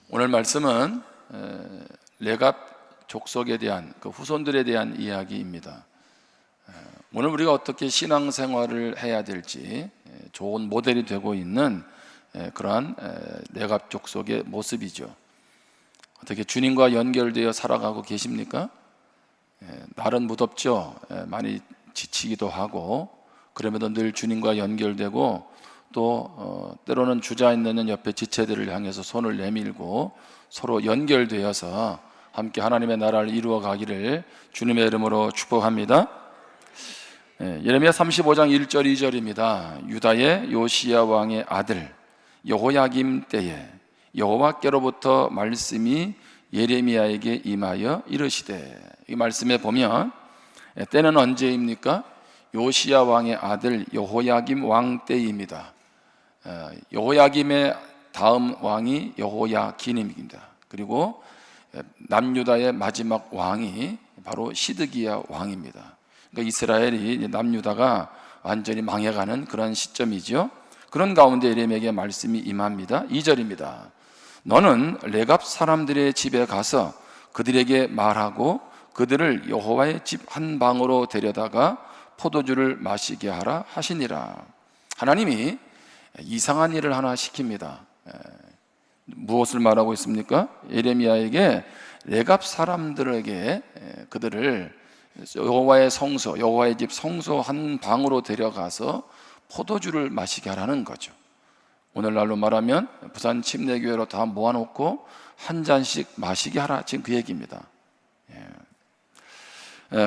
오늘 말씀은 레갑 족속에 대한 그 후손들에 대한 이야기입니다. 오늘 우리가 어떻게 신앙생활을 해야 될지 좋은 모델이 되고 있는 그러한 레갑 족속의 모습이죠. 어떻게 주님과 연결되어 살아가고 계십니까? 날은 무덥죠. 많이 지치기도 하고, 그럼에도 늘 주님과 연결되고 또 때로는 주저앉는 옆에 지체들을 향해서 손을 내밀고 서로 연결되어서 함께 하나님의 나라를 이루어 가기를 주님의 이름으로 축복합니다. 예레미야 35장 1절 2절입니다. 유다의 요시야 왕의 아들 여호야김 때에 여호와께로부터 말씀이 예레미야에게 임하여 이르시되, 이 말씀에 보면 때는 언제입니까? 요시야 왕의 아들 여호야김 왕 때입니다. 여호야김의 다음 왕이 여호야긴입니다. 그리고 남유다의 마지막 왕이 바로 시드기야 왕입니다. 그러니까 이스라엘이 남유다가 완전히 망해가는 그런 시점이죠. 그런 가운데 예레미야에게 말씀이 임합니다. 2절입니다. 너는 레갑 사람들의 집에 가서 그들에게 말하고 그들을 여호와의 집 한 방으로 데려다가 포도주를 마시게 하라 하시니라. 하나님이 이상한 일을 하나 시킵니다. 무엇을 말하고 있습니까? 예레미야에게 레갑 사람들에게 그들을 여호와의 성소, 여호와의 집 성소 한 방으로 데려가서 포도주를 마시게 하라는 거죠. 오늘날로 말하면 부산 침례교회로 다 모아놓고 한 잔씩 마시게 하라, 지금 그 얘기입니다.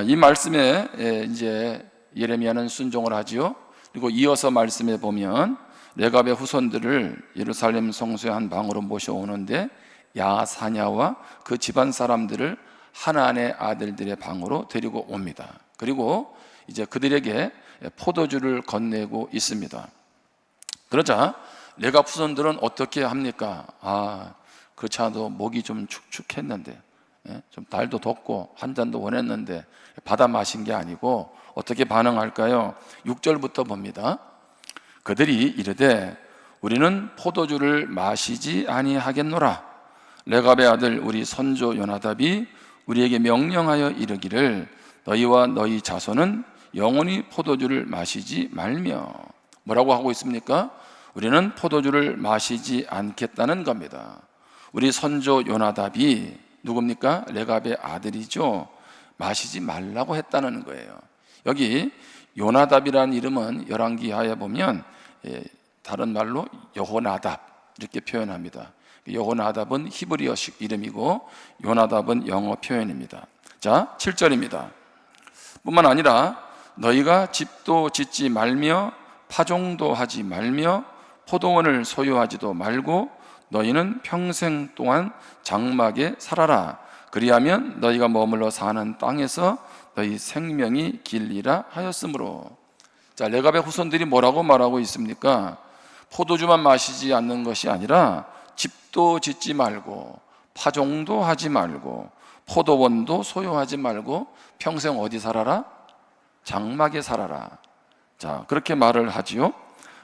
이 말씀에 이제 예레미야는 순종을 하지요. 그리고 이어서 말씀에 보면 레갑의 후손들을 예루살렘 성소의 한 방으로 모셔오는데 야사냐와 그 집안 사람들을 하나님의 아들들의 방으로 데리고 옵니다. 그리고 이제 그들에게 포도주를 건네고 있습니다. 그러자 레갑 후손들은 어떻게 합니까? 그렇지 않아도 목이 좀 축축했는데, 좀 날도 덥고 한 잔도 원했는데 받아 마신 게 아니고 어떻게 반응할까요? 6절부터 봅니다. 그들이 이르되 우리는 포도주를 마시지 아니하겠노라. 레갑의 아들 우리 선조 요나답이 우리에게 명령하여 이르기를 너희와 너희 자손은 영원히 포도주를 마시지 말며. 뭐라고 하고 있습니까? 우리는 포도주를 마시지 않겠다는 겁니다. 우리 선조 요나답이 누굽니까? 레갑의 아들이죠. 마시지 말라고 했다는 거예요. 여기 요나답이라는 이름은 열왕기하에 보면 다른 말로 여호나답 이렇게 표현합니다. 여호나답은 히브리어식 이름이고 요나답은 영어 표현입니다. 자, 7절입니다. 뿐만 아니라 너희가 집도 짓지 말며 파종도 하지 말며 포도원을 소유하지도 말고 너희는 평생 동안 장막에 살아라. 그리하면 너희가 머물러 사는 땅에서 너희 생명이 길리라 하였으므로. 자, 레갑의 후손들이 뭐라고 말하고 있습니까? 포도주만 마시지 않는 것이 아니라 집도 짓지 말고 파종도 하지 말고 포도원도 소유하지 말고 평생 어디 살아라? 장막에 살아라. 자, 그렇게 말을 하지요.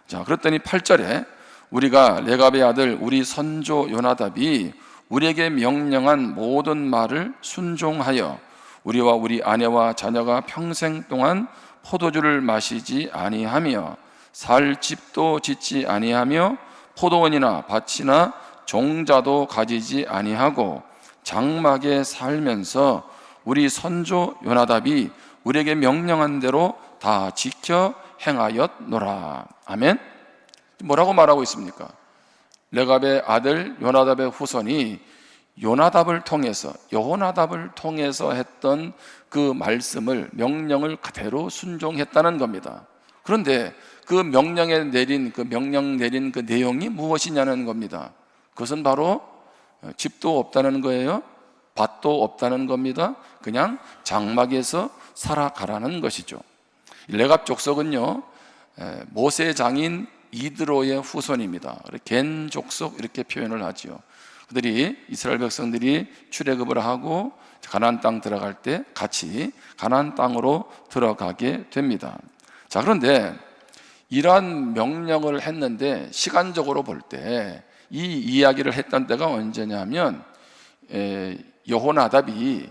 자, 그랬더니 8절에 우리가 레갑의 아들 우리 선조 요나답이 우리에게 명령한 모든 말을 순종하여 우리와 우리 아내와 자녀가 평생 동안 포도주를 마시지 아니하며 살 집도 짓지 아니하며 포도원이나 밭이나 종자도 가지지 아니하고 장막에 살면서 우리 선조 요나답이 우리에게 명령한 대로 다 지켜 행하였노라. 아멘. 뭐라고 말하고 있습니까? 레갑의 아들 요나답의 후손이 요나답을 통해서 여호나답을 통해서 했던 그 말씀을 명령을 그대로 순종했다는 겁니다. 그런데 그 명령 내린 그 내용이 무엇이냐는 겁니다. 그것은 바로 집도 없다는 거예요. 밭도 없다는 겁니다. 그냥 장막에서 살아가라는 것이죠. 레갑 족속은요, 모세 장인 이드로의 후손입니다. 겐 족속 이렇게 표현을 하지요. 그들이 이스라엘 백성들이 출애굽을 하고 가나안 땅 들어갈 때 같이 가나안 땅으로 들어가게 됩니다. 자, 그런데 이러한 명령을 했는데 시간적으로 볼 때 이 이야기를 했던 때가 언제냐면 여호나답이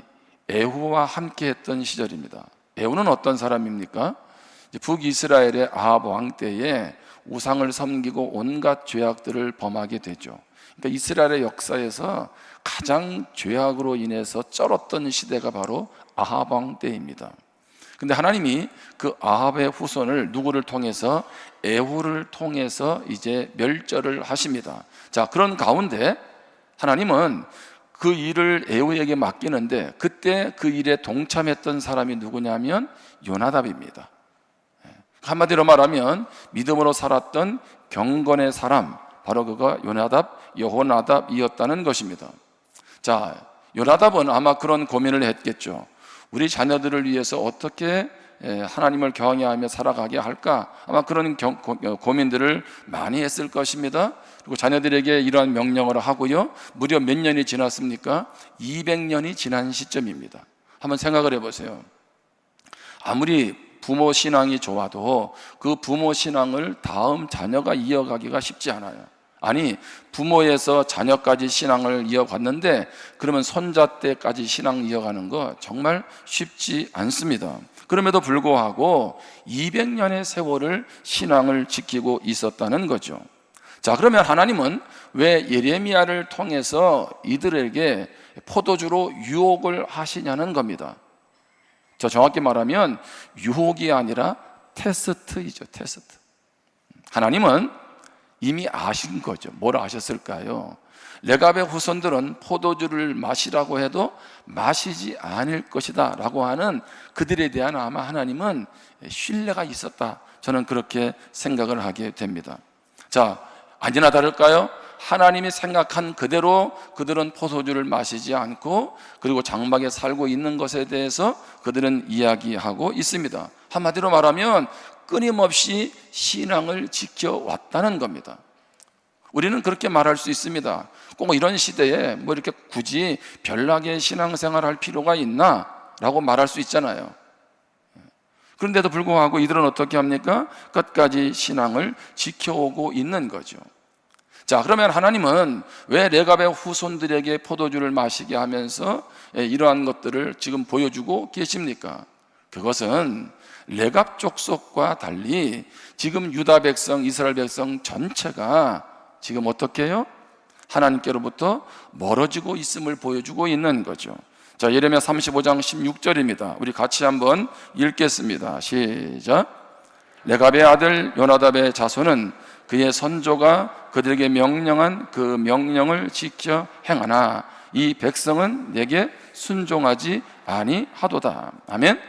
에후와 함께 했던 시절입니다. 에후는 어떤 사람입니까? 북이스라엘의 아합 왕 때에 우상을 섬기고 온갖 죄악들을 범하게 되죠. 그러니까 이스라엘의 역사에서 가장 죄악으로 인해서 쩔었던 시대가 바로 아합 왕 때입니다. 근데 하나님이 그 아합의 후손을 누구를 통해서? 에후를 통해서 이제 멸절을 하십니다. 자, 그런 가운데 하나님은 그 일을 에후에게 맡기는데 그때 그 일에 동참했던 사람이 누구냐면 요나답입니다. 한마디로 말하면 믿음으로 살았던 경건의 사람, 바로 그가 여호나답이었다는 것입니다. 자, 요나답은 아마 그런 고민을 했겠죠. 우리 자녀들을 위해서 어떻게 하나님을 경외하며 살아가게 할까? 아마 그런 고민들을 많이 했을 것입니다. 그리고 자녀들에게 이러한 명령을 하고요. 무려 몇 년이 지났습니까? 200년이 지난 시점입니다. 한번 생각을 해보세요. 아무리 부모 신앙이 좋아도 그 부모 신앙을 다음 자녀가 이어가기가 쉽지 않아요. 아니, 부모에서 자녀까지 신앙을 이어갔는데 그러면 손자 때까지 신앙 이어가는 거 정말 쉽지 않습니다. 그럼에도 불구하고 200년의 세월을 신앙을 지키고 있었다는 거죠. 자, 그러면 하나님은 왜 예레미야를 통해서 이들에게 포도주로 유혹을 하시냐는 겁니다. 저 정확히 말하면 유혹이 아니라 테스트이죠. 테스트. 하나님은 이미 아신 거죠. 뭘 아셨을까요? 레갑의 후손들은 포도주를 마시라고 해도 마시지 않을 것이다 라고 하는 그들에 대한 아마 하나님은 신뢰가 있었다, 저는 그렇게 생각을 하게 됩니다. 자, 아니나 다를까요? 하나님이 생각한 그대로 그들은 포도주를 마시지 않고 그리고 장막에 살고 있는 것에 대해서 그들은 이야기하고 있습니다. 한마디로 말하면 끊임없이 신앙을 지켜왔다는 겁니다. 우리는 그렇게 말할 수 있습니다. 꼭 이런 시대에 뭐 이렇게 굳이 별나게 신앙생활 할 필요가 있나? 라고 말할 수 있잖아요. 그런데도 불구하고 이들은 어떻게 합니까? 끝까지 신앙을 지켜오고 있는 거죠. 자, 그러면 하나님은 왜 레갑의 후손들에게 포도주를 마시게 하면서 이러한 것들을 지금 보여주고 계십니까? 그것은 레갑 족속과 달리 지금 유다 백성, 이스라엘 백성 전체가 지금 어떻게 해요? 하나님께로부터 멀어지고 있음을 보여주고 있는 거죠. 자, 예레미야 35장 16절입니다. 우리 같이 한번 읽겠습니다. 시작. 레갑의 아들 요나답의 자손은 그의 선조가 그들에게 명령한 그 명령을 지켜 행하나 이 백성은 내게 순종하지 아니하도다. 아멘.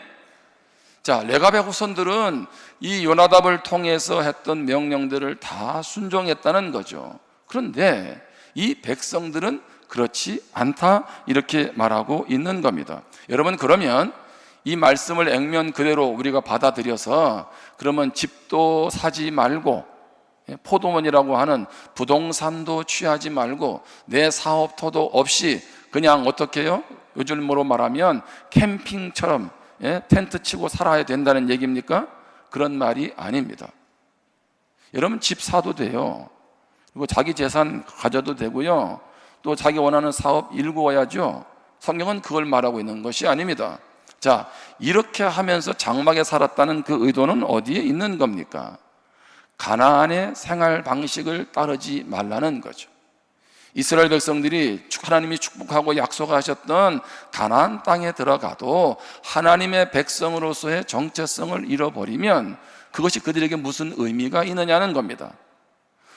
자, 레갑의 후손들은 이 요나답을 통해서 했던 명령들을 다 순종했다는 거죠. 그런데 이 백성들은 그렇지 않다, 이렇게 말하고 있는 겁니다. 여러분, 그러면 이 말씀을 액면 그대로 우리가 받아들여서 그러면 집도 사지 말고 포도원이라고 하는 부동산도 취하지 말고 내 사업터도 없이 그냥 어떻게 해요? 요즘으로 말하면 캠핑처럼 텐트 치고 살아야 된다는 얘기입니까? 그런 말이 아닙니다. 여러분, 집 사도 돼요. 그리고 자기 재산 가져도 되고요. 또 자기 원하는 사업 일구어야죠. 성경은 그걸 말하고 있는 것이 아닙니다. 자, 이렇게 하면서 장막에 살았다는 그 의도는 어디에 있는 겁니까? 가나안의 생활 방식을 따르지 말라는 거죠. 이스라엘 백성들이 하나님이 축복하고 약속하셨던 가나안 땅에 들어가도 하나님의 백성으로서의 정체성을 잃어버리면 그것이 그들에게 무슨 의미가 있느냐는 겁니다.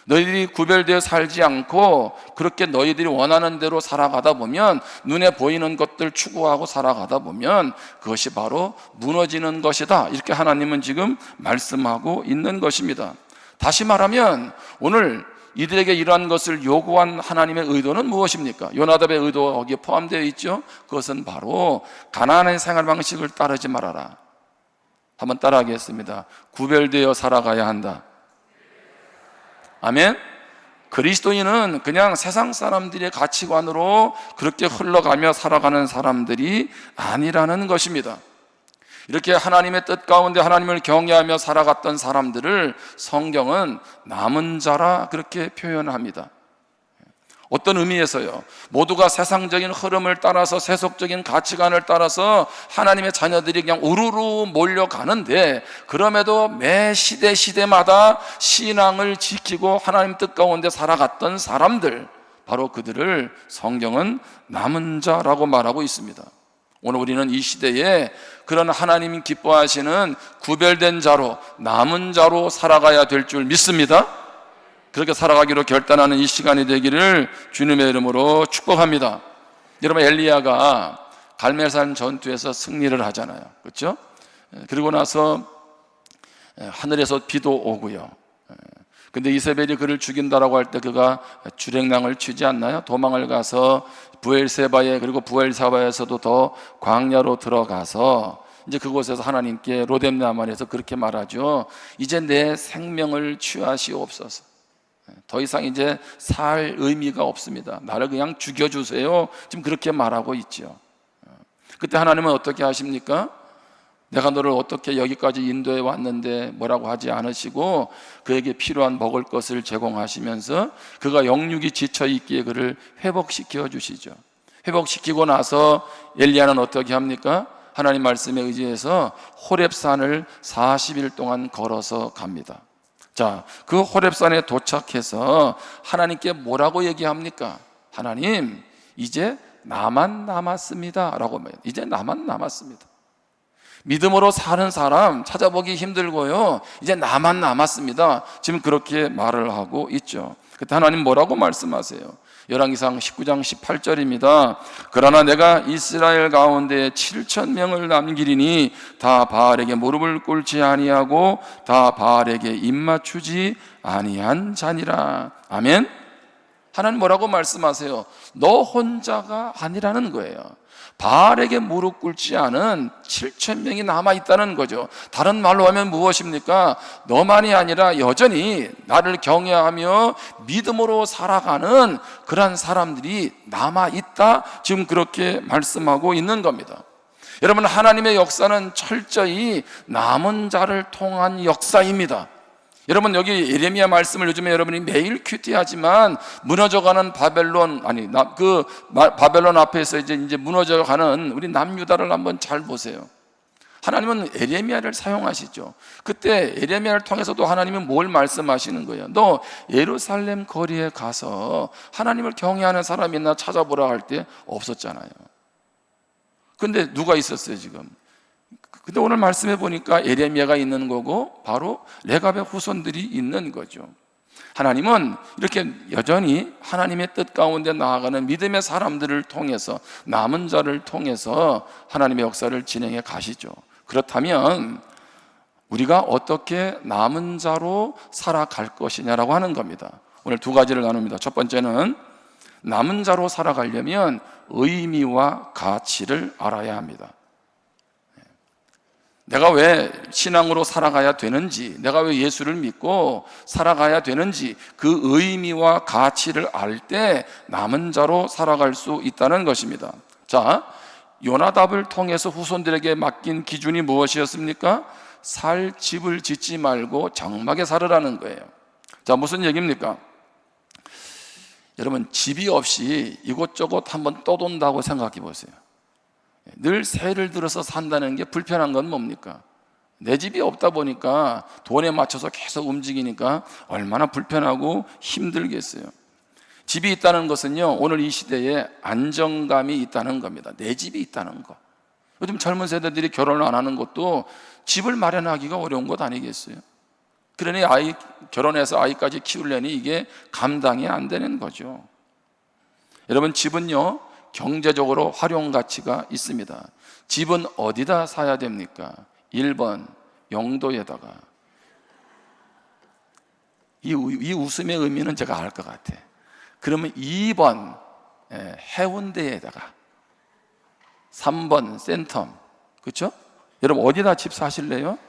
너희들이 구별되어 살지 않고 그렇게 너희들이 원하는 대로 살아가다 보면, 눈에 보이는 것들 추구하고 살아가다 보면 그것이 바로 무너지는 것이다, 이렇게 하나님은 지금 말씀하고 있는 것입니다. 다시 말하면 오늘 이들에게 이러한 것을 요구한 하나님의 의도는 무엇입니까? 요나답의 의도가 거기에 포함되어 있죠. 그것은 바로 가나안의 생활 방식을 따르지 말아라. 한번 따라하겠습니다. 구별되어 살아가야 한다. 아멘. 그리스도인은 그냥 세상 사람들의 가치관으로 그렇게 흘러가며 살아가는 사람들이 아니라는 것입니다. 이렇게 하나님의 뜻 가운데 하나님을 경외하며 살아갔던 사람들을 성경은 남은 자라 그렇게 표현합니다. 어떤 의미에서요? 모두가 세상적인 흐름을 따라서 세속적인 가치관을 따라서 하나님의 자녀들이 그냥 우르르 몰려가는데, 그럼에도 매 시대마다 신앙을 지키고 하나님 뜻 가운데 살아갔던 사람들, 바로 그들을 성경은 남은 자라고 말하고 있습니다. 오늘 우리는 이 시대에 그런 하나님이 기뻐하시는 구별된 자로, 남은 자로 살아가야 될 줄 믿습니다. 그렇게 살아가기로 결단하는 이 시간이 되기를 주님의 이름으로 축복합니다. 여러분, 엘리야가 갈멜산 전투에서 승리를 하잖아요, 그렇죠? 그리고 나서 하늘에서 비도 오고요. 근데 이세벨이 그를 죽인다라고 할 때 그가 주랭랑을 치지 않나요? 도망을 가서 부엘세바에, 그리고 부엘세바에서도 더 광야로 들어가서 이제 그곳에서 하나님께 로뎀나만에서 그렇게 말하죠. 이제 내 생명을 취하시옵소서. 더 이상 이제 살 의미가 없습니다. 나를 그냥 죽여주세요. 지금 그렇게 말하고 있죠. 그때 하나님은 어떻게 하십니까? 내가 너를 어떻게 여기까지 인도해 왔는데 뭐라고 하지 않으시고 그에게 필요한 먹을 것을 제공하시면서 그가 영육이 지쳐있기에 그를 회복시켜 주시죠. 회복시키고 나서 엘리야는 어떻게 합니까? 하나님 말씀에 의지해서 호렙산을 40일 동안 걸어서 갑니다. 자, 그 호렙산에 도착해서 하나님께 뭐라고 얘기합니까? 하나님, 이제 나만 남았습니다 라고 말해요. 이제 나만 남았습니다. 믿음으로 사는 사람 찾아보기 힘들고요, 이제 나만 남았습니다. 지금 그렇게 말을 하고 있죠. 그때 하나님 뭐라고 말씀하세요? 열왕기상 19장 18절입니다. 그러나 내가 이스라엘 가운데 7,000명을 남기리니 다 바알에게 무릎을 꿇지 아니하고 다 바알에게 입맞추지 아니한 자니라. 아멘. 하나님 뭐라고 말씀하세요? 너 혼자가 아니라는 거예요. 바알에게 무릎 꿇지 않은 7,000명이 남아있다는 거죠. 다른 말로 하면 무엇입니까? 너만이 아니라 여전히 나를 경외하며 믿음으로 살아가는 그런 사람들이 남아있다, 지금 그렇게 말씀하고 있는 겁니다. 여러분, 하나님의 역사는 철저히 남은 자를 통한 역사입니다. 여러분, 여기 예레미야 말씀을 요즘에 여러분이 매일 큐티하지만 무너져가는 바벨론, 바벨론 앞에서 이제 무너져가는 우리 남유다를 한번 잘 보세요. 하나님은 예레미야를 사용하시죠. 그때 예레미야를 통해서도 하나님은 뭘 말씀하시는 거예요? 너 예루살렘 거리에 가서 하나님을 경외하는 사람이 있나 찾아보라 할 때 없었잖아요. 근데 누가 있었어요 지금? 근데 오늘 말씀해 보니까 예레미야가 있는 거고 바로 레갑의 후손들이 있는 거죠. 하나님은 이렇게 여전히 하나님의 뜻 가운데 나아가는 믿음의 사람들을 통해서, 남은 자를 통해서 하나님의 역사를 진행해 가시죠. 그렇다면 우리가 어떻게 남은 자로 살아갈 것이냐라고 하는 겁니다. 오늘 두 가지를 나눕니다. 첫 번째는 남은 자로 살아가려면 의미와 가치를 알아야 합니다. 내가 왜 신앙으로 살아가야 되는지, 내가 왜 예수를 믿고 살아가야 되는지, 그 의미와 가치를 알 때 남은 자로 살아갈 수 있다는 것입니다. 자, 요나답을 통해서 후손들에게 맡긴 기준이 무엇이었습니까? 살 집을 짓지 말고 정막에 살으라는 거예요. 자, 무슨 얘기입니까? 여러분, 집이 없이 이곳저곳 한번 떠돈다고 생각해 보세요. 늘 새를 들어서 산다는 게 불편한 건 뭡니까? 내 집이 없다 보니까 돈에 맞춰서 계속 움직이니까 얼마나 불편하고 힘들겠어요. 집이 있다는 것은요, 오늘 이 시대에 안정감이 있다는 겁니다. 내 집이 있다는 거. 요즘 젊은 세대들이 결혼을 안 하는 것도 집을 마련하기가 어려운 것 아니겠어요? 그러니 결혼해서 아이까지 키우려니 이게 감당이 안 되는 거죠. 여러분, 집은요 경제적으로 활용 가치가 있습니다. 집은 어디다 사야 됩니까? 1번 영도에다가. 이 웃음의 의미는 제가 알 것 같아. 그러면 2번 해운대에다가, 3번 센텀. 그렇죠? 여러분, 어디다 집 사실래요?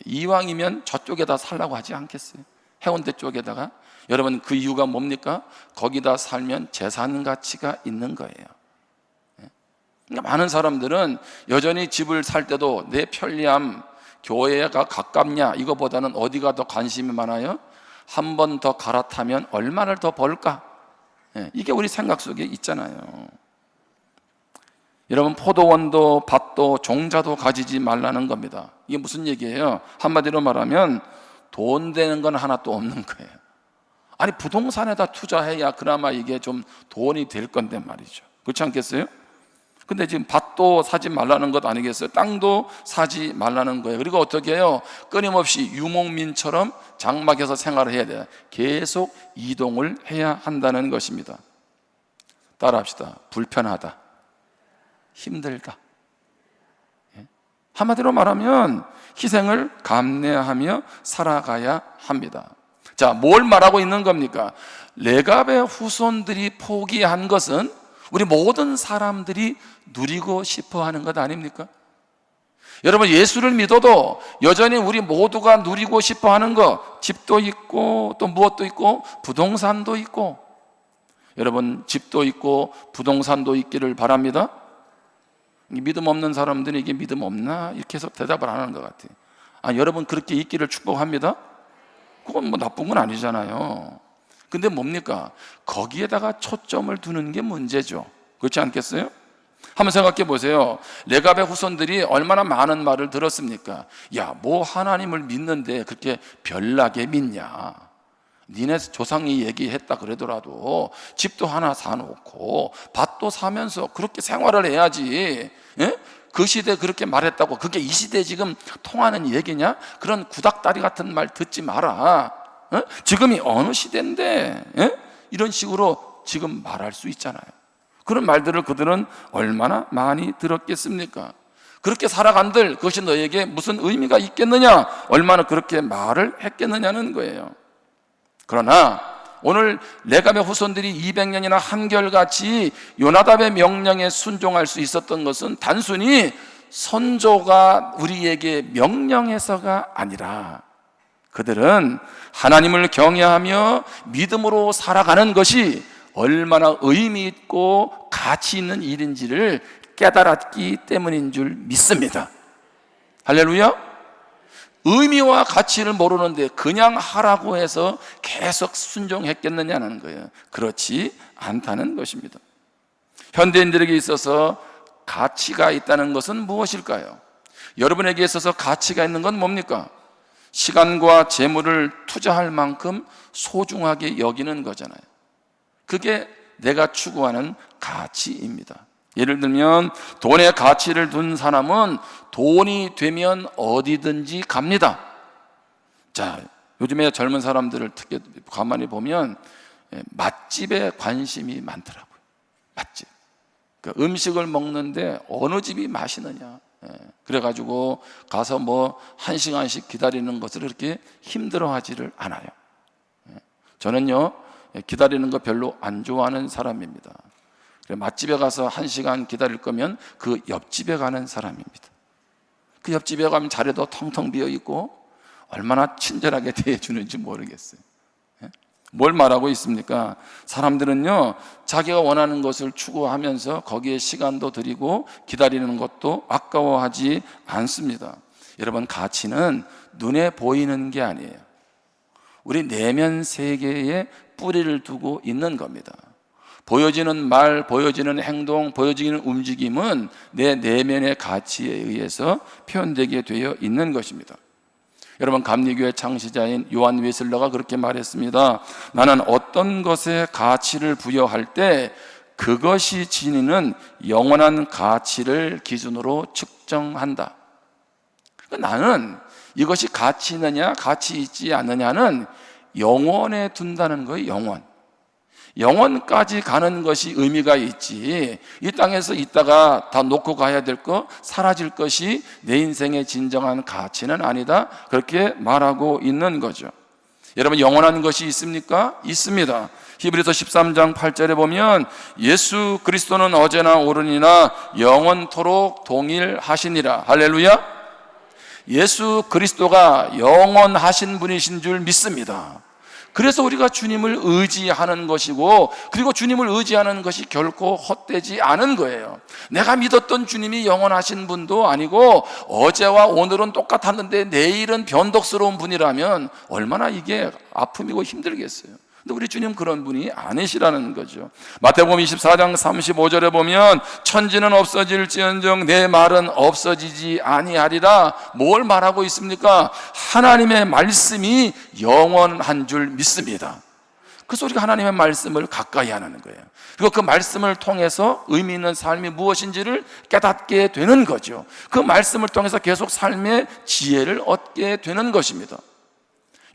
이왕이면 저쪽에다 살라고 하지 않겠어요? 해운대 쪽에다가. 여러분, 그 이유가 뭡니까? 거기다 살면 재산 가치가 있는 거예요. 그러니까 많은 사람들은 여전히 집을 살 때도 내 편리함, 교회가 가깝냐 이거보다는 어디가 더 관심이 많아요? 한 번 더 갈아타면 얼마를 더 벌까? 이게 우리 생각 속에 있잖아요. 여러분, 포도원도 밭도 종자도 가지지 말라는 겁니다. 이게 무슨 얘기예요? 한마디로 말하면 돈 되는 건 하나도 없는 거예요. 아니, 부동산에다 투자해야 그나마 이게 좀 돈이 될 건데 말이죠. 그렇지 않겠어요? 근데 지금 밭도 사지 말라는 것 아니겠어요? 땅도 사지 말라는 거예요. 그리고 어떻게 해요? 끊임없이 유목민처럼 장막에서 생활을 해야 돼요. 계속 이동을 해야 한다는 것입니다. 따라합시다. 불편하다, 힘들다. 한마디로 말하면 희생을 감내하며 살아가야 합니다. 자, 뭘 말하고 있는 겁니까? 레갑의 후손들이 포기한 것은 우리 모든 사람들이 누리고 싶어 하는 것 아닙니까? 여러분, 예수를 믿어도 여전히 우리 모두가 누리고 싶어 하는 것, 집도 있고 또 무엇도 있고 부동산도 있고, 여러분, 집도 있고 부동산도 있기를 바랍니다. 믿음 없는 사람들은 이게 믿음 없나? 이렇게 해서 대답을 안 하는 것 같아요. 여러분, 그렇게 있기를 축복합니다. 그건 뭐 나쁜 건 아니잖아요. 근데 뭡니까? 거기에다가 초점을 두는 게 문제죠. 그렇지 않겠어요? 한번 생각해 보세요. 레갑의 후손들이 얼마나 많은 말을 들었습니까? 야, 뭐 하나님을 믿는데 그렇게 별나게 믿냐? 니네 조상이 얘기했다 그러더라도 집도 하나 사놓고 밭도 사면서 그렇게 생활을 해야지. 그 시대에 그렇게 말했다고 그게 이 시대에 지금 통하는 얘기냐? 그런 구닥다리 같은 말 듣지 마라. 지금이 어느 시대인데 이런 식으로 지금 말할 수 있잖아요. 그런 말들을 그들은 얼마나 많이 들었겠습니까? 그렇게 살아간들 그것이 너에게 무슨 의미가 있겠느냐? 얼마나 그렇게 말을 했겠느냐는 거예요. 그러나 오늘 레갑의 후손들이 200년이나 한결같이 요나답의 명령에 순종할 수 있었던 것은 단순히 선조가 우리에게 명령해서가 아니라 그들은 하나님을 경외하며 믿음으로 살아가는 것이 얼마나 의미 있고 가치 있는 일인지를 깨달았기 때문인 줄 믿습니다. 할렐루야. 의미와 가치를 모르는데 그냥 하라고 해서 계속 순종했겠느냐는 거예요. 그렇지 않다는 것입니다. 현대인들에게 있어서 가치가 있다는 것은 무엇일까요? 여러분에게 있어서 가치가 있는 건 뭡니까? 시간과 재물을 투자할 만큼 소중하게 여기는 거잖아요. 그게 내가 추구하는 가치입니다. 예를 들면 돈에 가치를 둔 사람은 돈이 되면 어디든지 갑니다. 자, 요즘에 젊은 사람들을 특히 가만히 보면 맛집에 관심이 많더라고요. 맛집. 그러니까 음식을 먹는데 어느 집이 맛있느냐. 그래가지고 가서 뭐 1시간씩 기다리는 것을 그렇게 힘들어하지를 않아요. 저는요, 기다리는 거 별로 안 좋아하는 사람입니다. 맛집에 가서 1시간 기다릴 거면 그 옆집에 가는 사람입니다. 그 옆집에 가면 자리도 텅텅 비어 있고 얼마나 친절하게 대해주는지 모르겠어요. 뭘 말하고 있습니까? 사람들은요, 자기가 원하는 것을 추구하면서 거기에 시간도 들이고 기다리는 것도 아까워하지 않습니다. 여러분, 가치는 눈에 보이는 게 아니에요. 우리 내면 세계에 뿌리를 두고 있는 겁니다. 보여지는 말, 보여지는 행동, 보여지는 움직임은 내 내면의 가치에 의해서 표현되게 되어 있는 것입니다. 여러분, 감리교회 창시자인 요한 웨슬러가 그렇게 말했습니다. 나는 어떤 것에 가치를 부여할 때 그것이 지니는 영원한 가치를 기준으로 측정한다. 나는 이것이 가치 있느냐 가치 있지 않느냐는 영원에 둔다는 거예요. 영원까지 가는 것이 의미가 있지, 이 땅에서 있다가 다 놓고 가야 될 거, 사라질 것이 내 인생의 진정한 가치는 아니다, 그렇게 말하고 있는 거죠. 여러분, 영원한 것이 있습니까? 있습니다. 히브리서 13장 8절에 보면 예수 그리스도는 어제나 오늘이나 영원토록 동일하시니라. 할렐루야. 예수 그리스도가 영원하신 분이신 줄 믿습니다. 그래서 우리가 주님을 의지하는 것이고, 그리고 주님을 의지하는 것이 결코 헛되지 않은 거예요. 내가 믿었던 주님이 영원하신 분도 아니고 어제와 오늘은 똑같았는데 내일은 변덕스러운 분이라면 얼마나 이게 아픔이고 힘들겠어요. 근데 우리 주님 그런 분이 아니시라는 거죠. 마태복음 24장 35절에 보면 천지는 없어질지언정 내 말은 없어지지 아니하리라. 뭘 말하고 있습니까? 하나님의 말씀이 영원한 줄 믿습니다. 그래서 우리가 하나님의 말씀을 가까이 하는 거예요. 그리고 그 말씀을 통해서 의미 있는 삶이 무엇인지를 깨닫게 되는 거죠. 그 말씀을 통해서 계속 삶의 지혜를 얻게 되는 것입니다.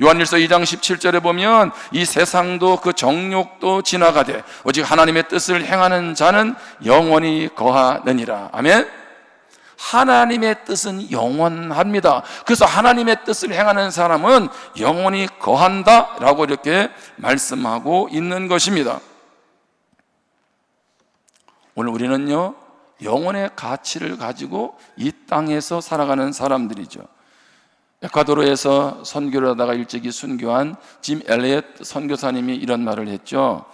요한일서 2장 17절에 보면 이 세상도 그 정욕도 지나가되 오직 하나님의 뜻을 행하는 자는 영원히 거하느니라. 아멘. 하나님의 뜻은 영원합니다. 그래서 하나님의 뜻을 행하는 사람은 영원히 거한다 라고 이렇게 말씀하고 있는 것입니다. 오늘 우리는요, 영혼의 가치를 가지고 이 땅에서 살아가는 사람들이죠. 에콰도르에서 선교를 하다가 일찍이 순교한 짐 엘리엇 선교사님이 이런 말을 했죠.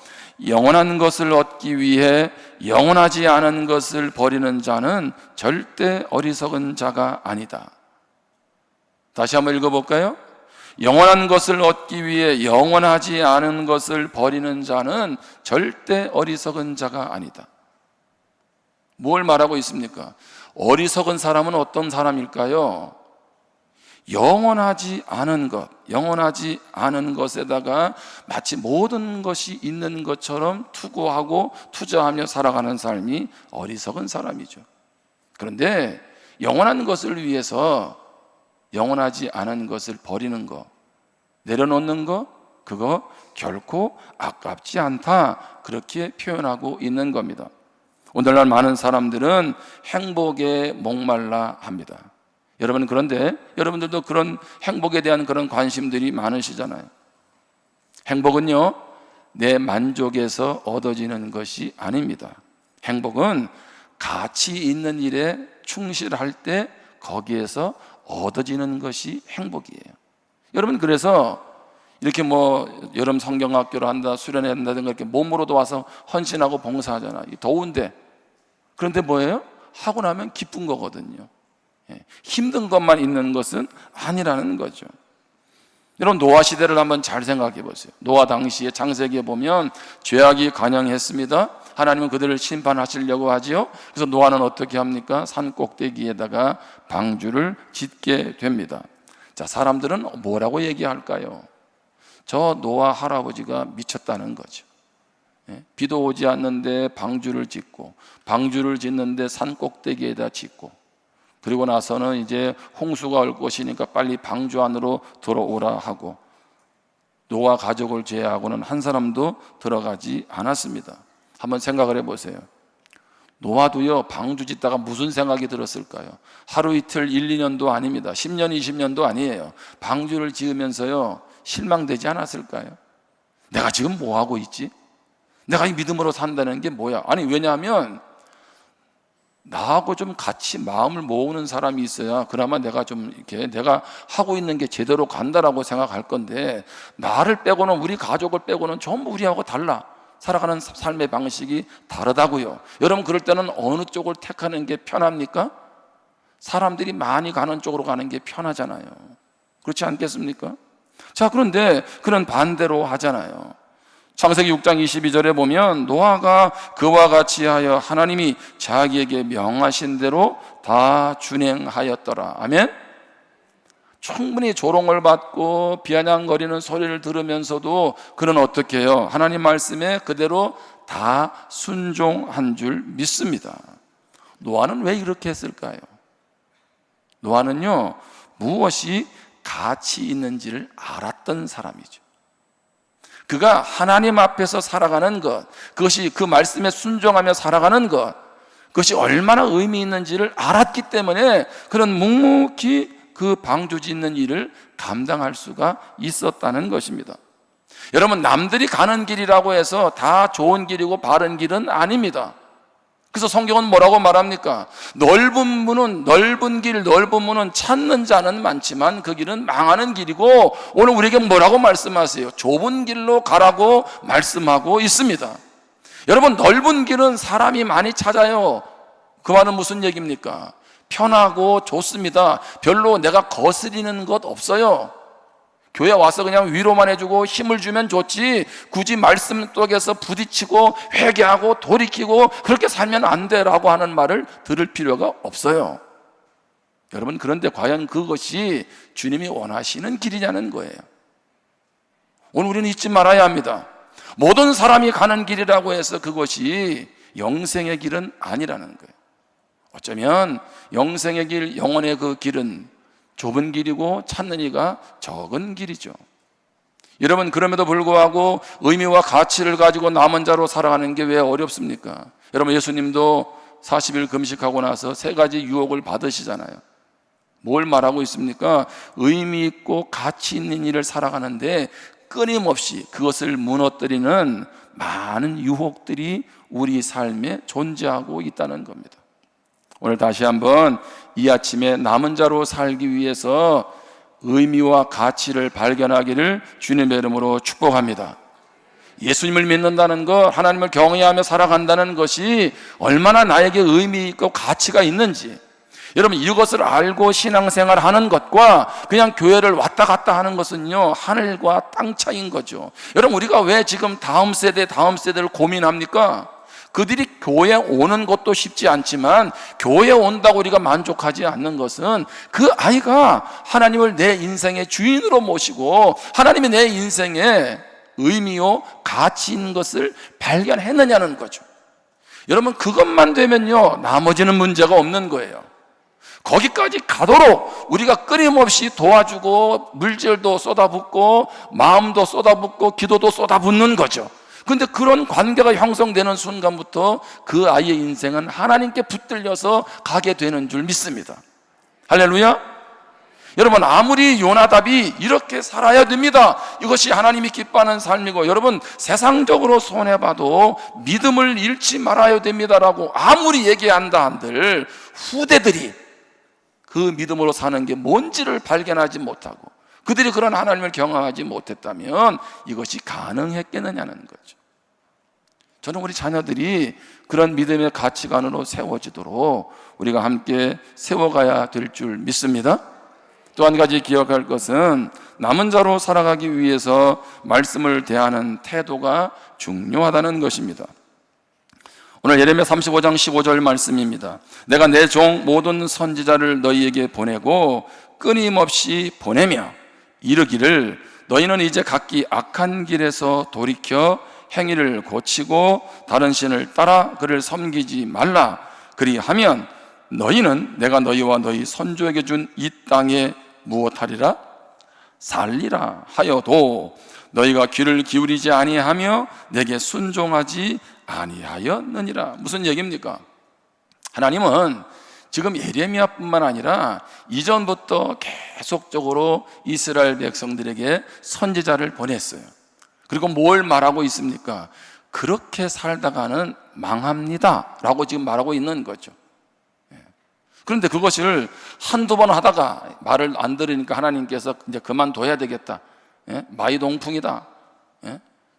영원한 것을 얻기 위해 영원하지 않은 것을 버리는 자는 절대 어리석은 자가 아니다. 다시 한번 읽어볼까요? 영원한 것을 얻기 위해 영원하지 않은 것을 버리는 자는 절대 어리석은 자가 아니다. 뭘 말하고 있습니까? 어리석은 사람은 어떤 사람일까요? 영원하지 않은 것, 영원하지 않은 것에다가 마치 모든 것이 있는 것처럼 투구하고 투자하며 살아가는 삶이 어리석은 사람이죠. 그런데 영원한 것을 위해서 영원하지 않은 것을 버리는 것, 내려놓는 것, 그거 결코 아깝지 않다, 그렇게 표현하고 있는 겁니다. 오늘날 많은 사람들은 행복에 목말라 합니다. 여러분, 그런데 여러분들도 그런 행복에 대한 그런 관심들이 많으시잖아요. 행복은요, 내 만족에서 얻어지는 것이 아닙니다. 행복은 가치 있는 일에 충실할 때 거기에서 얻어지는 것이 행복이에요. 여러분, 그래서 이렇게 여름 성경학교를 한다, 수련회 한다든가 이렇게 몸으로도 와서 헌신하고 봉사하잖아. 더운데. 그런데 뭐예요? 하고 나면 기쁜 거거든요. 힘든 것만 있는 것은 아니라는 거죠. 여러분, 노아 시대를 한번 잘 생각해 보세요. 노아 당시에 창세기에 보면 죄악이 관영했습니다. 하나님은 그들을 심판하시려고 하지요. 그래서 노아는 어떻게 합니까? 산 꼭대기에다가 방주를 짓게 됩니다. 자, 사람들은 뭐라고 얘기할까요? 저 노아 할아버지가 미쳤다는 거죠. 비도 오지 않는데 방주를 짓고, 방주를 짓는데 산 꼭대기에다 짓고, 그리고 나서는 이제 홍수가 올 것이니까 빨리 방주 안으로 들어오라 하고, 노아 가족을 제외하고는 한 사람도 들어가지 않았습니다. 한번 생각을 해보세요. 노아도요, 방주 짓다가 무슨 생각이 들었을까요? 하루 이틀 1, 2년도 아닙니다. 10년, 20년도 아니에요. 방주를 지으면서요, 실망되지 않았을까요? 내가 지금 뭐 하고 있지? 내가 이 믿음으로 산다는 게 뭐야? 아니, 왜냐하면 나하고 좀 같이 마음을 모으는 사람이 있어야 그나마 내가 좀 이렇게 내가 하고 있는 게 제대로 간다라고 생각할 건데, 나를 빼고는, 우리 가족을 빼고는 전부 우리하고 달라. 살아가는 삶의 방식이 다르다고요. 여러분, 그럴 때는 어느 쪽을 택하는 게 편합니까? 사람들이 많이 가는 쪽으로 가는 게 편하잖아요. 그렇지 않겠습니까? 자, 그런데 그런 반대로 하잖아요. 창세기 6장 22절에 보면 노아가 그와 같이 하여 하나님이 자기에게 명하신 대로 다 준행하였더라. 아멘. 충분히 조롱을 받고 비아냥거리는 소리를 들으면서도 그는 어떻게 해요? 하나님 말씀에 그대로 다 순종한 줄 믿습니다. 노아는 왜 이렇게 했을까요? 노아는요, 무엇이 가치 있는지를 알았던 사람이죠. 그가 하나님 앞에서 살아가는 것, 그것이 그 말씀에 순종하며 살아가는 것, 그것이 얼마나 의미 있는지를 알았기 때문에 그는 묵묵히 그 방주 짓는 일을 감당할 수가 있었다는 것입니다. 여러분, 남들이 가는 길이라고 해서 다 좋은 길이고 바른 길은 아닙니다. 그래서 성경은 뭐라고 말합니까? 넓은 길, 넓은 문은 찾는 자는 많지만 그 길은 망하는 길이고, 오늘 우리에게 뭐라고 말씀하세요? 좁은 길로 가라고 말씀하고 있습니다. 여러분, 넓은 길은 사람이 많이 찾아요. 그 말은 무슨 얘기입니까? 편하고 좋습니다. 별로 내가 거스리는 것 없어요. 교회 와서 그냥 위로만 해주고 힘을 주면 좋지, 굳이 말씀 속에서 부딪히고 회개하고 돌이키고 그렇게 살면 안 돼라고 하는 말을 들을 필요가 없어요. 여러분, 그런데 과연 그것이 주님이 원하시는 길이냐는 거예요. 오늘 우리는 잊지 말아야 합니다. 모든 사람이 가는 길이라고 해서 그것이 영생의 길은 아니라는 거예요. 어쩌면 영생의 길, 영혼의 그 길은 좁은 길이고 찾는 이가 적은 길이죠. 여러분, 그럼에도 불구하고 의미와 가치를 가지고 남은 자로 살아가는 게 왜 어렵습니까? 여러분, 예수님도 40일 금식하고 나서 3가지 유혹을 받으시잖아요. 뭘 말하고 있습니까? 의미 있고 가치 있는 일을 살아가는데 끊임없이 그것을 무너뜨리는 많은 유혹들이 우리 삶에 존재하고 있다는 겁니다. 오늘 다시 한번 이 아침에 남은 자로 살기 위해서 의미와 가치를 발견하기를 주님의 이름으로 축복합니다. 예수님을 믿는다는 것, 하나님을 경외하며 살아간다는 것이 얼마나 나에게 의미 있고 가치가 있는지, 여러분, 이것을 알고 신앙생활 하는 것과 그냥 교회를 왔다 갔다 하는 것은요, 하늘과 땅 차이인 거죠. 여러분, 우리가 왜 지금 다음 세대를 고민합니까? 그들이 교회에 오는 것도 쉽지 않지만 교회에 온다고 우리가 만족하지 않는 것은 그 아이가 하나님을 내 인생의 주인으로 모시고 하나님이 내 인생에 의미요 가치 있는 것을 발견했느냐는 거죠. 여러분, 그것만 되면요 나머지는 문제가 없는 거예요. 거기까지 가도록 우리가 끊임없이 도와주고 물질도 쏟아붓고 마음도 쏟아붓고 기도도 쏟아붓는 거죠. 그런데 그런 관계가 형성되는 순간부터 그 아이의 인생은 하나님께 붙들려서 가게 되는 줄 믿습니다. 할렐루야. 여러분, 아무리 요나답이 이렇게 살아야 됩니다, 이것이 하나님이 기뻐하는 삶이고, 여러분, 세상적으로 손해봐도 믿음을 잃지 말아야 됩니다라고 아무리 얘기한다 한들 후대들이 그 믿음으로 사는 게 뭔지를 발견하지 못하고 그들이 그런 하나님을 경험하지 못했다면 이것이 가능했겠느냐는 거죠. 저는 우리 자녀들이 그런 믿음의 가치관으로 세워지도록 우리가 함께 세워가야 될 줄 믿습니다. 또 한 가지 기억할 것은 남은 자로 살아가기 위해서 말씀을 대하는 태도가 중요하다는 것입니다. 오늘 예레미야 35장 15절 말씀입니다. 내가 내 종 모든 선지자를 너희에게 보내고 끊임없이 보내며 이르기를 너희는 이제 각기 악한 길에서 돌이켜 행위를 고치고 다른 신을 따라 그를 섬기지 말라. 그리하면 너희는 내가 너희와 너희 선조에게 준 이 땅에 무엇하리라? 살리라 하여도 너희가 귀를 기울이지 아니하며 내게 순종하지 아니하였느니라. 무슨 얘기입니까? 하나님은 지금 예레미야뿐만 아니라 이전부터 계속적으로 이스라엘 백성들에게 선지자를 보냈어요. 그리고 뭘 말하고 있습니까? 그렇게 살다가는 망합니다 라고 지금 말하고 있는 거죠. 그런데 그것을 한두 번 하다가 말을 안 들으니까 하나님께서 이제 그만둬야 되겠다, 마이동풍이다,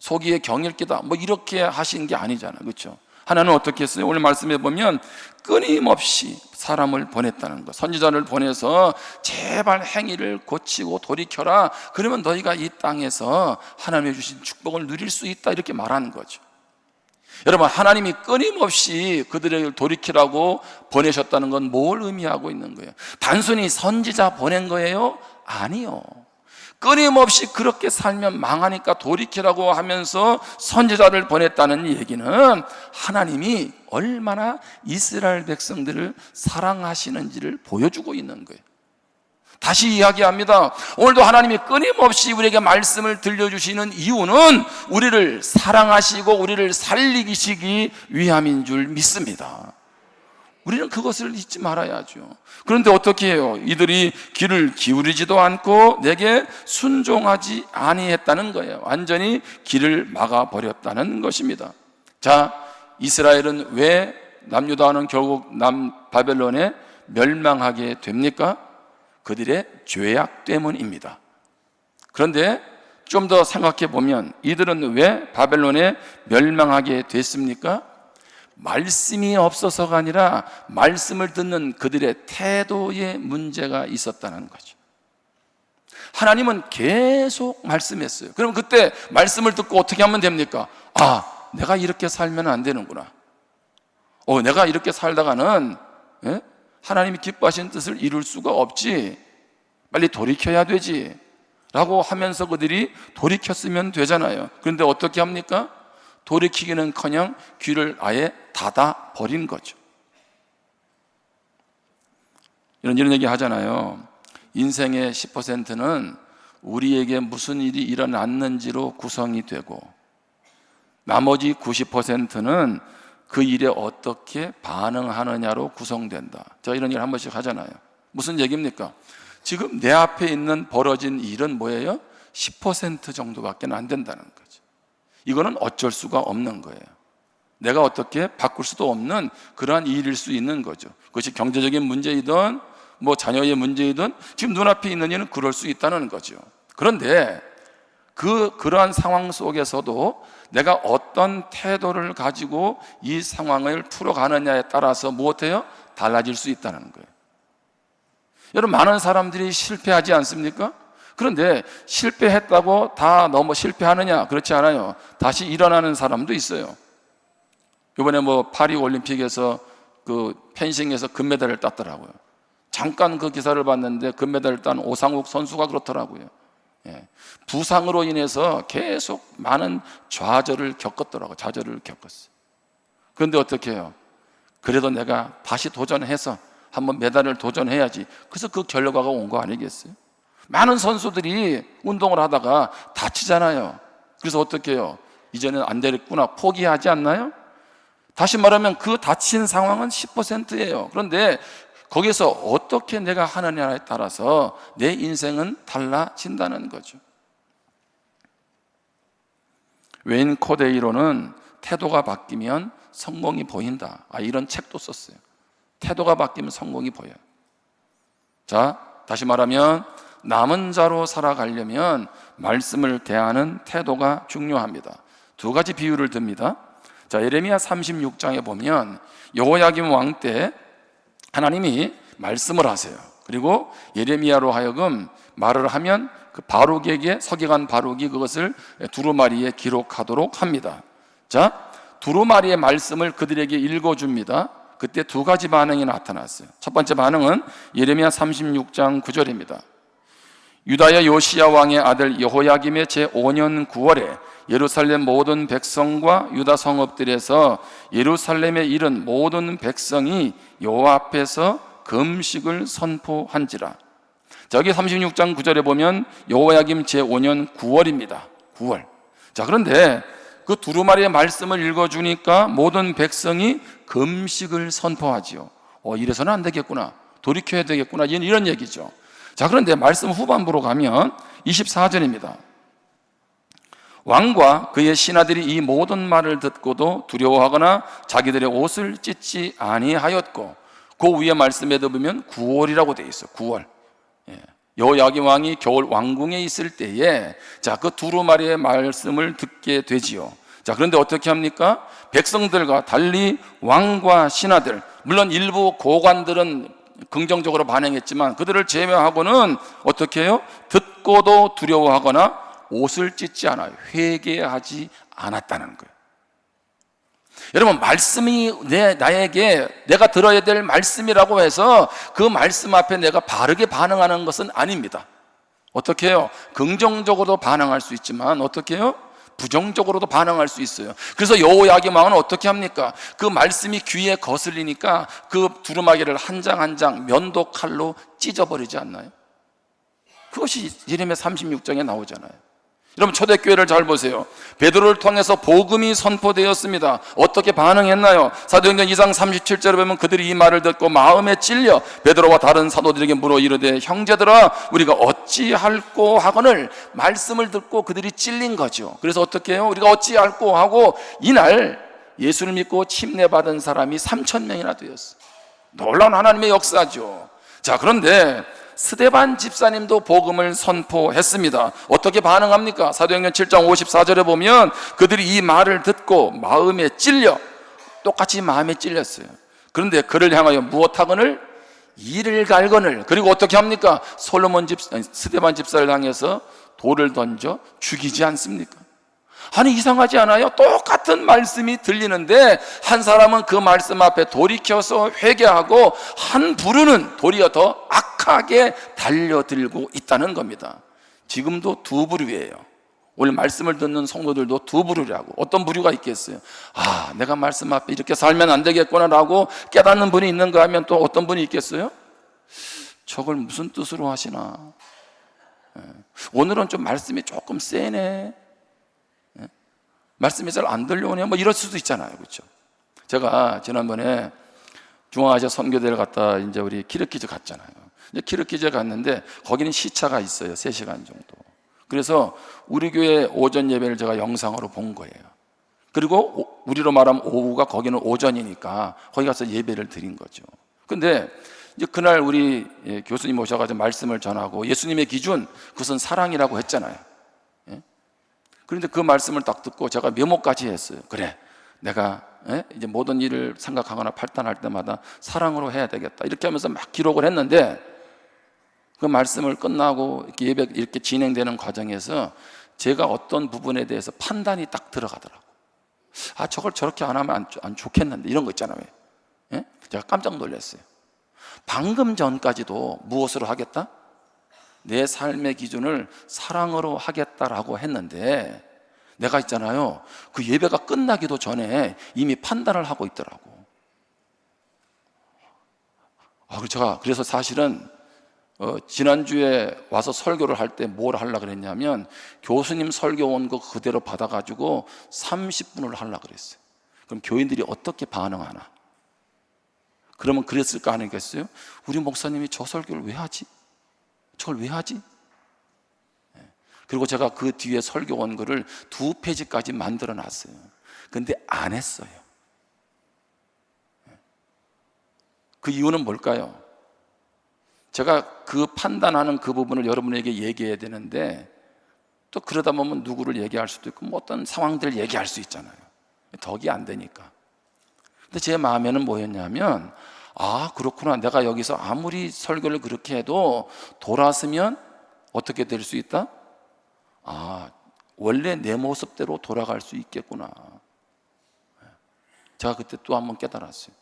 소기의 경일기다, 뭐 이렇게 하신 게 아니잖아요. 그렇죠? 하나님은 어떻게 했어요? 오늘 말씀해 보면 끊임없이 사람을 보냈다는 것, 선지자를 보내서 제발 행위를 고치고 돌이켜라. 그러면 너희가 이 땅에서 하나님이 주신 축복을 누릴 수 있다, 이렇게 말하는 거죠. 여러분, 하나님이 끊임없이 그들을 돌이키라고 보내셨다는 건 뭘 의미하고 있는 거예요? 단순히 선지자 보낸 거예요? 아니요. 끊임없이 그렇게 살면 망하니까 돌이키라고 하면서 선지자를 보냈다는 얘기는 하나님이 얼마나 이스라엘 백성들을 사랑하시는지를 보여주고 있는 거예요. 다시 이야기합니다. 오늘도 하나님이 끊임없이 우리에게 말씀을 들려주시는 이유는 우리를 사랑하시고 우리를 살리시기 위함인 줄 믿습니다. 우리는 그것을 잊지 말아야죠. 그런데 어떻게 해요? 이들이 귀를 기울이지도 않고 내게 순종하지 아니했다는 거예요. 완전히 길을 막아버렸다는 것입니다. 자, 이스라엘은 왜 남유다는 결국 남바벨론에 멸망하게 됩니까? 그들의 죄악 때문입니다. 그런데 좀 더 생각해 보면 이들은 왜 바벨론에 멸망하게 됐습니까? 말씀이 없어서가 아니라 말씀을 듣는 그들의 태도에 문제가 있었다는 거죠. 하나님은 계속 말씀했어요. 그럼 그때 말씀을 듣고 어떻게 하면 됩니까? 내가 이렇게 살면 안 되는구나. 내가 이렇게 살다가는 하나님이 기뻐하시는 뜻을 이룰 수가 없지. 빨리 돌이켜야 되지 라고 하면서 그들이 돌이켰으면 되잖아요. 그런데 어떻게 합니까? 돌이키기는커녕 귀를 아예 닫아 버린 거죠. 이런 얘기 하잖아요. 인생의 10%는 우리에게 무슨 일이 일어났는지로 구성이 되고, 나머지 90%는 그 일에 어떻게 반응하느냐로 구성된다. 제가 이런 얘기를 한 번씩 하잖아요. 무슨 얘기입니까? 지금 내 앞에 있는 벌어진 일은 뭐예요? 10% 정도밖에 안 된다는 거죠. 이거는 어쩔 수가 없는 거예요. 내가 어떻게 바꿀 수도 없는 그러한 일일 수 있는 거죠. 그것이 경제적인 문제이든 자녀의 문제이든 지금 눈앞에 있는 일은 그럴 수 있다는 거죠. 그런데 그러한 상황 속에서도 내가 어떤 태도를 가지고 이 상황을 풀어가느냐에 따라서 무엇해요? 달라질 수 있다는 거예요. 여러분, 많은 사람들이 실패하지 않습니까? 그런데 실패했다고 다 너무 실패하느냐? 그렇지 않아요. 다시 일어나는 사람도 있어요. 이번에 파리 올림픽에서 펜싱에서 금메달을 땄더라고요. 잠깐 그 기사를 봤는데 금메달을 딴 오상욱 선수가 그렇더라고요. 부상으로 인해서 계속 많은 좌절을 겪었더라고요. 좌절을 겪었어요. 그런데 어떻게 해요? 그래도 내가 다시 도전해서 한번 메달을 도전해야지. 그래서 그 결과가 온 거 아니겠어요? 많은 선수들이 운동을 하다가 다치잖아요. 그래서 어떻게 해요? 이제는 안 되겠구나, 포기하지 않나요? 다시 말하면 그 다친 상황은 10%예요. 그런데 거기서 어떻게 내가 하느냐에 따라서 내 인생은 달라진다는 거죠. 웨인 코데이로는 태도가 바뀌면 성공이 보인다, 이런 책도 썼어요. 태도가 바뀌면 성공이 보여요. 자, 다시 말하면 남은 자로 살아가려면 말씀을 대하는 태도가 중요합니다. 두 가지 비유를 듭니다. 자, 예레미야 36장에 보면 여호야김 왕 때 하나님이 말씀을 하세요. 그리고 예레미야로 하여금 말을 하면 그 바룩에게, 서기관 바룩이 그것을 두루마리에 기록하도록 합니다. 자, 두루마리의 말씀을 그들에게 읽어줍니다. 그때 두 가지 반응이 나타났어요. 첫 번째 반응은 예레미야 36장 9절입니다. 유다의 요시야 왕의 아들 여호야김의 제5년 9월에 예루살렘 모든 백성과 유다 성읍들에서 예루살렘에 이른 모든 백성이 여호와 앞에서 금식을 선포한지라. 자, 여기 36장 9절에 보면 여호야김 제5년 9월입니다. 9월. 자, 그런데 그 두루마리의 말씀을 읽어주니까 모든 백성이 금식을 선포하지요. 이래서는 안 되겠구나, 돌이켜야 되겠구나, 이런 얘기죠. 자, 그런데 말씀 후반부로 가면 24절입니다. 왕과 그의 신하들이 이 모든 말을 듣고도 두려워하거나 자기들의 옷을 찢지 아니하였고, 그 위에 말씀에도 보면 9월이라고 되어 있어요. 9월. 여호야김 왕이 겨울 왕궁에 있을 때에 그 두루마리의 말씀을 듣게 되지요. 자, 그런데 어떻게 합니까? 백성들과 달리 왕과 신하들, 물론 일부 고관들은 긍정적으로 반응했지만 그들을 제외하고는 어떻게 해요? 듣고도 두려워하거나 옷을 찢지 않아요. 회개하지 않았다는 거예요. 여러분, 말씀이 나에게 내가 들어야 될 말씀이라고 해서 그 말씀 앞에 내가 바르게 반응하는 것은 아닙니다. 어떻게 해요? 긍정적으로도 반응할 수 있지만 어떻게 해요? 부정적으로도 반응할 수 있어요. 그래서 여호야김 왕은 어떻게 합니까? 그 말씀이 귀에 거슬리니까 그 두루마기를 한 장 한 장 면도 칼로 찢어버리지 않나요? 그것이 예레미야 36장에 나오잖아요. 여러분, 초대교회를 잘 보세요. 베드로를 통해서 복음이 선포되었습니다. 어떻게 반응했나요? 사도행전 2장 37절에 보면 그들이 이 말을 듣고 마음에 찔려 베드로와 다른 사도들에게 물어 이르되, 형제들아, 우리가 어찌할꼬 하거늘. 말씀을 듣고 그들이 찔린 거죠. 그래서 어떻게 해요? 우리가 어찌할꼬 하고 이날 예수를 믿고 침례받은 사람이 3,000명이나 되었어요. 놀라운 하나님의 역사죠. 자, 그런데 스데반 집사님도 복음을 선포했습니다. 어떻게 반응합니까? 사도행전 7장 54절에 보면 그들이 이 말을 듣고 마음에 찔려, 똑같이 마음에 찔렸어요. 그런데 그를 향하여 무엇하거늘? 이를 갈거늘. 그리고 어떻게 합니까? 스데반 집사를 향해서 돌을 던져 죽이지 않습니까? 아니, 이상하지 않아요? 똑같은 말씀이 들리는데 한 사람은 그 말씀 앞에 돌이켜서 회개하고, 한 부류는 도리어 더 악하게 달려들고 있다는 겁니다. 지금도 두 부류예요. 오늘 말씀을 듣는 성도들도 두 부류라고. 어떤 부류가 있겠어요? 아, 내가 말씀 앞에 이렇게 살면 안 되겠구나라고 깨닫는 분이 있는가 하면, 또 어떤 분이 있겠어요? 저걸 무슨 뜻으로 하시나? 오늘은 좀 말씀이 조금 세네, 말씀이 잘 안 들려오네, 뭐 이럴 수도 있잖아요. 그렇죠? 제가 지난번에 중앙아시아 선교대를 갔다 이제 우리 키르키즈 갔잖아요. 이제 키르키즈에 갔는데 거기는 시차가 있어요. 3시간 정도. 그래서 우리 교회 오전 예배를 제가 영상으로 본 거예요. 그리고 우리로 말하면 오후가 거기는 오전이니까 거기 가서 예배를 드린 거죠. 근데 이제 그날 우리 교수님 오셔가지고 말씀을 전하고, 예수님의 기준, 그것은 사랑이라고 했잖아요. 그런데 그 말씀을 딱 듣고 제가 메모까지 했어요. 그래, 내가 이제 모든 일을 생각하거나 판단할 때마다 사랑으로 해야 되겠다, 이렇게 하면서 막 기록을 했는데, 그 말씀을 끝나고 이렇게 예배 이렇게 진행되는 과정에서 제가 어떤 부분에 대해서 판단이 딱 들어가더라고. 아, 저걸 저렇게 안 하면 안 좋겠는데, 이런 거 있잖아요. 제가 깜짝 놀랐어요. 방금 전까지도 무엇으로 하겠다? 내 삶의 기준을 사랑으로 하겠다라고 했는데, 내가 있잖아요, 그 예배가 끝나기도 전에 이미 판단을 하고 있더라고. 제가 그래서 사실은 지난주에 와서 설교를 할 때 뭘 하려고 그랬냐면, 교수님 설교 온 거 그대로 받아가지고 30분을 하려고 그랬어요. 그럼 교인들이 어떻게 반응하나? 그러면 그랬을 거 아니겠어요? 우리 목사님이 저 설교를 왜 하지? 저걸 왜 하지? 그리고 제가 그 뒤에 설교 원고를 2페이지까지 만들어 놨어요. 근데 안 했어요. 그 이유는 뭘까요? 제가 그 판단하는 그 부분을 여러분에게 얘기해야 되는데, 또 그러다 보면 누구를 얘기할 수도 있고, 뭐 어떤 상황들을 얘기할 수 있잖아요. 덕이 안 되니까. 근데 제 마음에는 뭐였냐면, 아, 그렇구나, 내가 여기서 아무리 설교를 그렇게 해도 돌아서면 어떻게 될 수 있다? 아, 원래 내 모습대로 돌아갈 수 있겠구나. 제가 그때 또 한번 깨달았어요.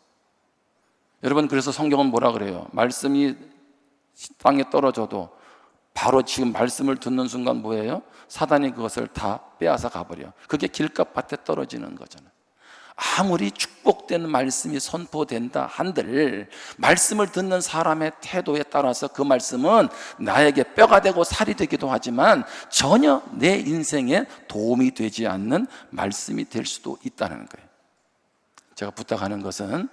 여러분, 그래서 성경은 뭐라 그래요? 말씀이 땅에 떨어져도 바로 지금 말씀을 듣는 순간 뭐예요? 사단이 그것을 다 빼앗아 가버려. 그게 길가 밭에 떨어지는 거잖아요. 아무리 축복된 말씀이 선포된다 한들, 말씀을 듣는 사람의 태도에 따라서 그 말씀은 나에게 뼈가 되고 살이 되기도 하지만 전혀 내 인생에 도움이 되지 않는 말씀이 될 수도 있다는 거예요. 제가 부탁하는 것은,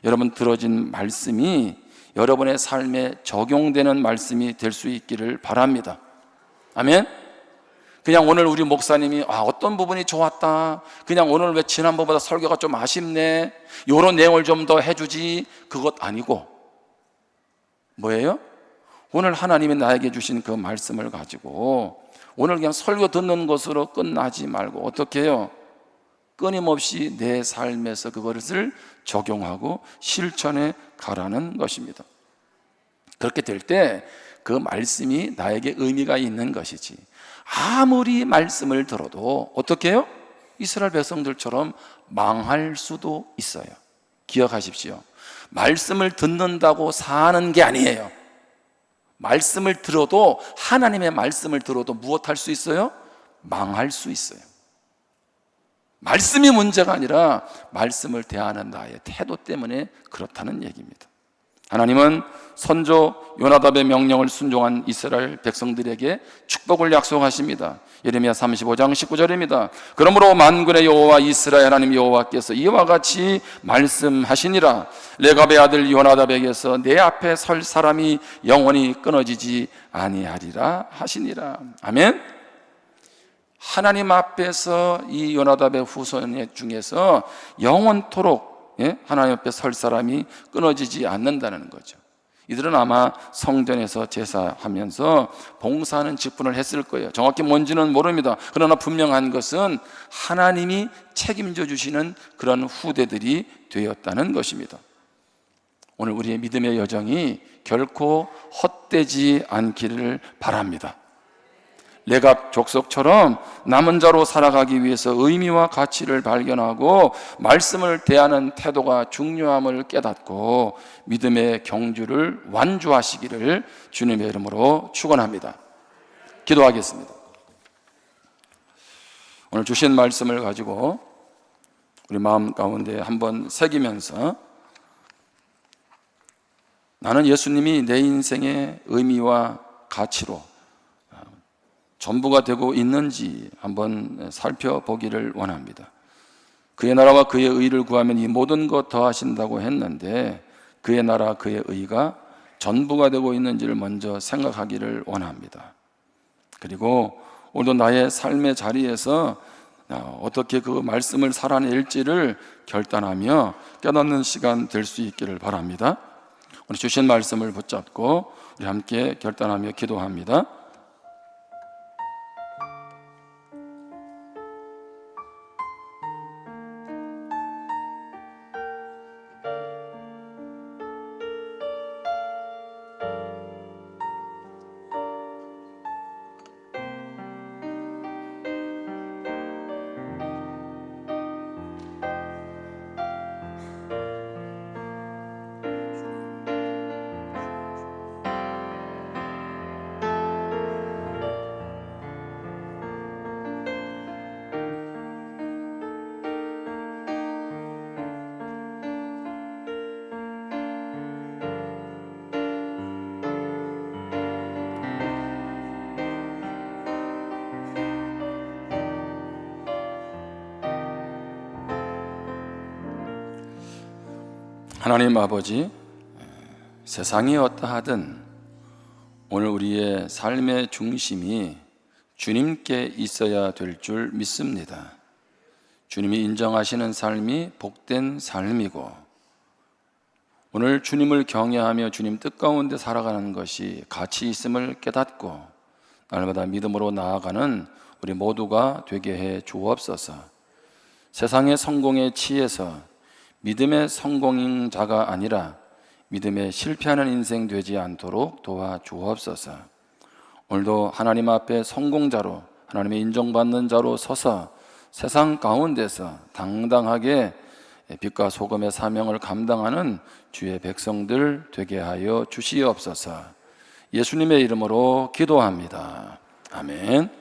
여러분 들어진 말씀이 여러분의 삶에 적용되는 말씀이 될 수 있기를 바랍니다. 아멘. 그냥 오늘 우리 목사님이 어떤 부분이 좋았다, 그냥 오늘 왜 지난번보다 설교가 좀 아쉽네, 이런 내용을 좀 더 해주지, 그것 아니고 뭐예요? 오늘 하나님이 나에게 주신 그 말씀을 가지고 오늘 그냥 설교 듣는 것으로 끝나지 말고 어떻게 해요? 끊임없이 내 삶에서 그것을 적용하고 실천해 가라는 것입니다. 그렇게 될 때 그 말씀이 나에게 의미가 있는 것이지, 아무리 말씀을 들어도 어떻게 해요? 이스라엘 백성들처럼 망할 수도 있어요. 기억하십시오. 말씀을 듣는다고 사는 게 아니에요. 말씀을 들어도, 하나님의 말씀을 들어도 무엇할 수 있어요? 망할 수 있어요. 말씀이 문제가 아니라 말씀을 대하는 나의 태도 때문에 그렇다는 얘기입니다. 하나님은 선조 요나답의 명령을 순종한 이스라엘 백성들에게 축복을 약속하십니다. 예레미야 35장 19절입니다. 그러므로 만군의 여호와 이스라엘 하나님 여호와께서 이와 같이 말씀하시니라. 레갑의 아들 요나답에게서 내 앞에 설 사람이 영원히 끊어지지 아니하리라 하시니라. 아멘. 하나님 앞에서 이 요나답의 후손 중에서 영원토록 하나님 앞에 설 사람이 끊어지지 않는다는 거죠. 이들은 아마 성전에서 제사하면서 봉사하는 직분을 했을 거예요. 정확히 뭔지는 모릅니다. 그러나 분명한 것은 하나님이 책임져 주시는 그런 후대들이 되었다는 것입니다. 오늘 우리의 믿음의 여정이 결코 헛되지 않기를 바랍니다. 레갑 족속처럼 남은 자로 살아가기 위해서 의미와 가치를 발견하고 말씀을 대하는 태도가 중요함을 깨닫고 믿음의 경주를 완주하시기를 주님의 이름으로 축원합니다. 기도하겠습니다. 오늘 주신 말씀을 가지고 우리 마음 가운데 한번 새기면서 나는 예수님이 내 인생의 의미와 가치로 전부가 되고 있는지 한번 살펴보기를 원합니다. 그의 나라와 그의 의를 구하면 이 모든 것 더하신다고 했는데 그의 나라 그의 의가 전부가 되고 있는지를 먼저 생각하기를 원합니다. 그리고 오늘도 나의 삶의 자리에서 어떻게 그 말씀을 살아낼지를 결단하며 깨닫는 시간 될 수 있기를 바랍니다. 오늘 주신 말씀을 붙잡고 우리 함께 결단하며 기도합니다. 하나님 아버지, 세상이 어떠하든 오늘 우리의 삶의 중심이 주님께 있어야 될 줄 믿습니다. 주님이 인정하시는 삶이 복된 삶이고 오늘 주님을 경외하며 주님 뜻 가운데 살아가는 것이 가치 있음을 깨닫고 날마다 믿음으로 나아가는 우리 모두가 되게 해 주옵소서. 세상의 성공에 취해서 믿음의 성공자가 아니라 믿음에 실패하는 인생 되지 않도록 도와주옵소서. 오늘도 하나님 앞에 성공자로 하나님의 인정받는 자로 서서 세상 가운데서 당당하게 빛과 소금의 사명을 감당하는 주의 백성들 되게 하여 주시옵소서. 예수님의 이름으로 기도합니다. 아멘.